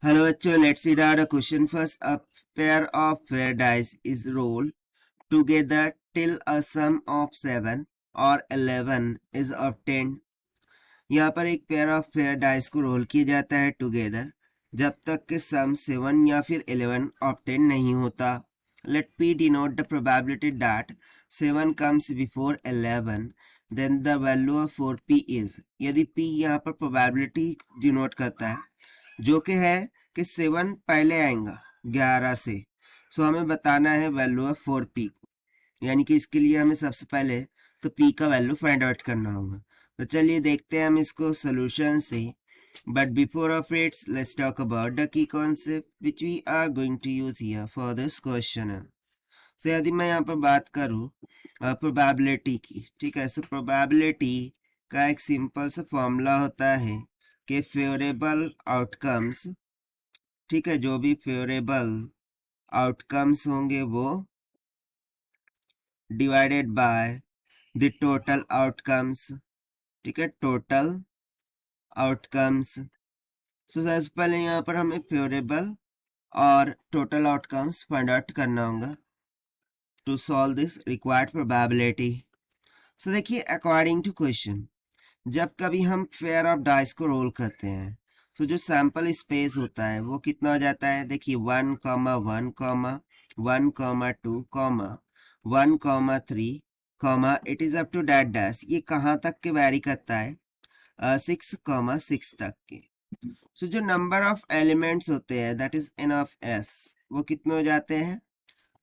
Hello बच्चों, let's read out a question first. A pair of fair dice is rolled together till a sum of 7 or 11 is obtained. यहाँ पर एक pair of fair dice को role किया जाता है together जब तक कि सम 7 या फिर 11 ऑब्टेन नहीं होता. Let P denote the probability that 7 comes before 11, then the value of 4P is. यदि P यहाँ पर प्रोबेबिलिटी डिनोट करता है जो कि है कि 7 पहले आएगा 11 से, सो हमें बताना है वैल्यू ऑफ 4P को. यानी कि इसके लिए हमें सबसे पहले तो P का वैल्यू फाइंड आउट करना होगा. तो चलिए देखते हैं हम इसको सोल्यूशन से. But before of it's let's talk about the key concept which we are going to use here for this question. So यदि मैं यहाँ पर बात करूँ प्रोबेबिलिटी की, ठीक है, सो प्रोबेबिलिटी का एक सिंपल सा फॉर्मूला होता है कि फेवरेबल आउटकम्स, ठीक है, जो भी फेवरेबल आउटकम्स होंगे वो divided by the total outcomes, ठीक है, टोटल आउटकम्स. सो सबसे पहले यहाँ पर हमें फेवरेबल और टोटल आउटकम्स फाइंड आउट करना होगा to solve this required probability. So देखिए, अकॉर्डिंग टू क्वेश्चन जब कभी हम फेयर ऑफ डाइस को रोल करते हैं तो जो सैंपल स्पेस होता है वो कितना हो जाता है. देखिए 1, 1, 1, 2, 1, 3, it is up to that dash. ये कहाँ तक के वैरी करता है 6, 6 तक के. सो जो नंबर ऑफ एलिमेंट्स होते हैं that is n of S, वो कितने हो जाते हैं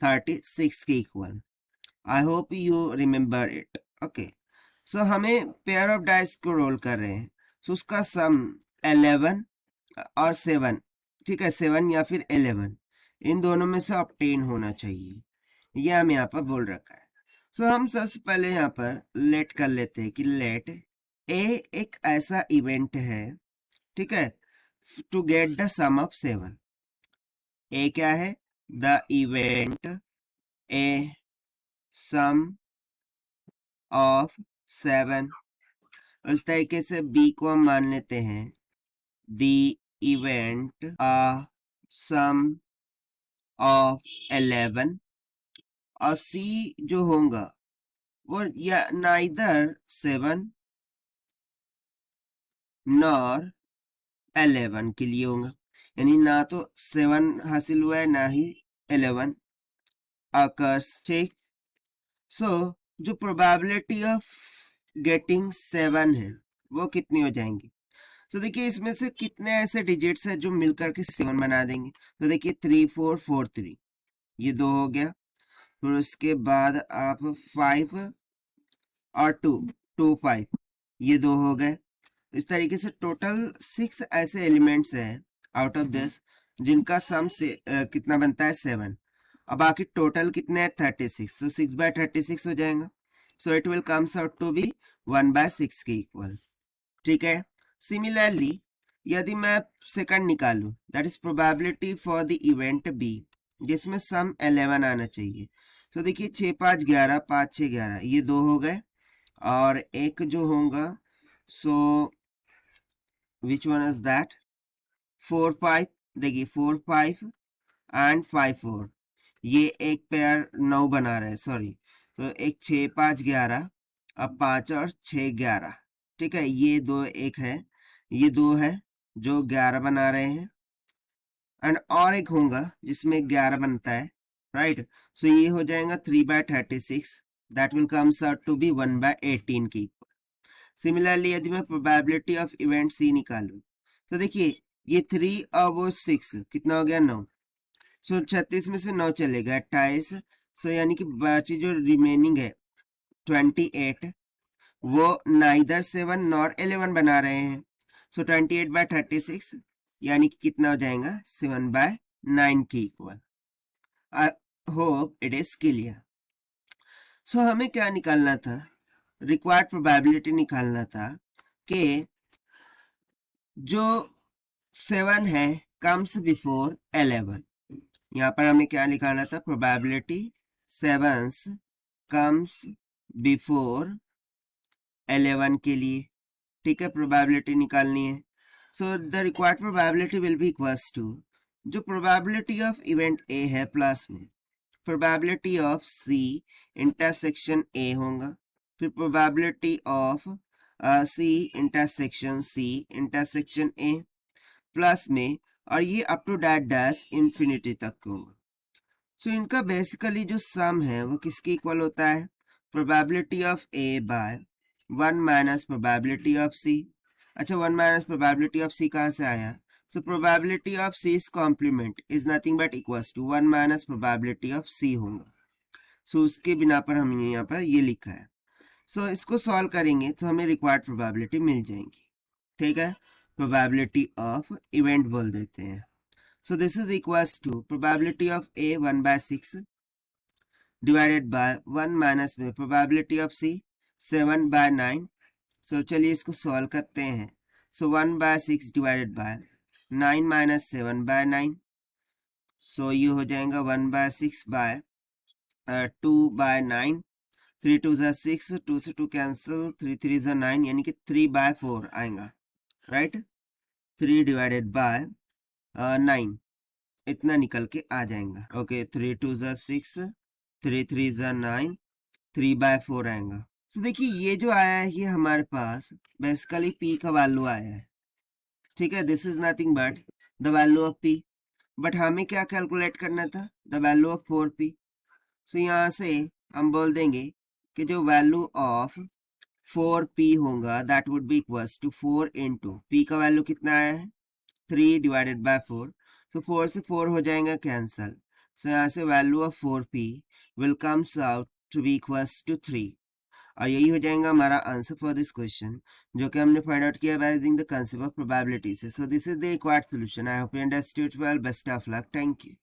36 के equal. I hope you remember it. Okay, so हमें पेयर ऑफ डाइस को रोल कर रहे हैं, सो उसका सम 11 और 7, ठीक है, 7 या फिर 11 इन दोनों में से ऑब्टेन होना चाहिए. ये हमें यहाँ पर बोल रखा है. सो हम सबसे पहले यहाँ पर लेट कर लेते हैं कि लेट ए एक ऐसा इवेंट है, ठीक है, to get the sum of 7. A क्या है, the event A sum of 7. उस तरीके से बी को हम मान लेते हैं the event a sum of 11. और सी जो होगा वो या नाइदर 7 नॉर 11 के लिए होगा. यानी ना तो 7 हासिल हुआ है ना ही 11 आकर्स, ठीक. सो जो प्रोबेबिलिटी ऑफ गेटिंग 7 है वो कितनी हो जाएंगी. तो देखिए इसमें से कितने ऐसे डिजिट्स हैं जो मिलकर के 7 बना देंगे. तो देखिए 3, 4, 4, 3 ये 2 हो गया. फिर उसके बाद आप 5 और 2, 2, 5 ये 2 हो गए. इस तरीके से टोटल 6 ऐसे एलिमेंट्स हैं आउट ऑफ दिस जिनका सम से कितना बनता है 7. अब बाकी टोटल कितने हैं 36. सो 6/36 हो जाएगा. So it will comes out to be 1/6 के इक्वल, ठीक है. सिमिलरली यदि मैं सेकंड निकालूं that is probability for the event B जिसमें सम 11 आना चाहिए. तो देखिए 6, 5, 11, 5, 6, 11 ये 2 हो गए. और एक जो होगा सो विच वन इज दैट 4, 5. देखिए 4, 5 एंड 5, 4 ये एक पेयर 9 बना रहे हैं, सॉरी. तो एक 6, 5, 11, अब 5 और 6, 11, ठीक है. ये 2 एक है, ये 2 है जो 11 बना रहे हैं. एंड और एक होगा जिसमें 11 बनता है, राइट. सो ये हो जाएगा 3/36. That will comes out to be 1/18 की इक्वल. सिमिलरली यदि मैं प्रोबेबिलिटी ऑफ इवेंट सी निकालूं तो देखिए ये 3 और वो 6 कितना हो गया 9. सो 36 में से 9 चलेगा 28. सो यानी कि बाकी जो रिमेनिंग है 28 वो नाइदर 7 नॉर 11 बना रहे हैं. सो 28/36 यानी कि कितना हो जाएगा 7/9 के equal. I hope it is clear. So हमें क्या निकालना था, रिक्वायर्ड प्रोबेबिलिटी निकालना था कि जो 7 है कम्स बिफोर 11. यहाँ पर हमें क्या निकालना था, प्रोबेबिलिटी 7 कम्स बिफोर 11 के लिए, ठीक है, प्रोबेबिलिटी निकालनी है. So the required probability will be equals to जो प्रोबेबिलिटी ऑफ इवेंट ए है प्लस में probability of C intersection A होगा, फिर probability of C intersection A plus में, और ये up to that dash infinity तक होगा। सो इनका बेसिकली जो सम है वो किसके इक्वल होता है, probability of A by 1 minus probability of C. अच्छा 1 माइनस प्रोबेबिलिटी ऑफ सी कहाँ से आया, so probability of C complement is nothing but equals to 1 minus probability of C होगा। सो उसके बिना पर हमने यहाँ पर ये लिखा है। सो इसको सॉल्व करेंगे तो हमें रिक्वायर्ड प्रोबेबिलिटी मिल जाएंगी, ठीक है। प्रोबेबिलिटी ऑफ इवेंट बोल देते हैं। So this is equals to probability of A 1 by 6 divided by 1 minus में probability of C 7 by 9। So चलिए इसको सॉल्व करते हैं। So 1 by 6 divided by 9 minus 7 by 9। So ये हो जाएगा 1 by 6 by 2 by 9। 3 2 जा 6, 2 से 2 कैंसिल, 3 3 जा 9, यानी कि 3 by 4 आएगा, राइट। 3 डिवाइडेड बाय 9 इतना निकल के आ जाएगा। ओके 3 2 जा 6, 3 3 जा 9, 3 by 4 आएगा। तो देखिए ये जो आया है ये हमारे पास बेसिकली पी का वैल्यू आया है, ठीक है। This is nothing but the value of P, but हमें क्या कैलकुलेट करना था, द वैल्यू ऑफ 4p। सो यहाँ से हम बोल देंगे कि जो वैल्यू ऑफ 4p होगा that would be equals to 4 into P का वैल्यू कितना आया है 3 डिवाइडेड बाय 4। सो 4 से 4 हो जाएगा कैंसल। सो यहाँ से value of 4p will comes out to be equals to 3, और यही हो जाएगा हमारा आंसर फॉर दिस क्वेश्चन, जो कि हमने फाइंड आउट किया by using the concept of probability से। So this is the required solution. I hope you understood well. Best of luck. Thank you.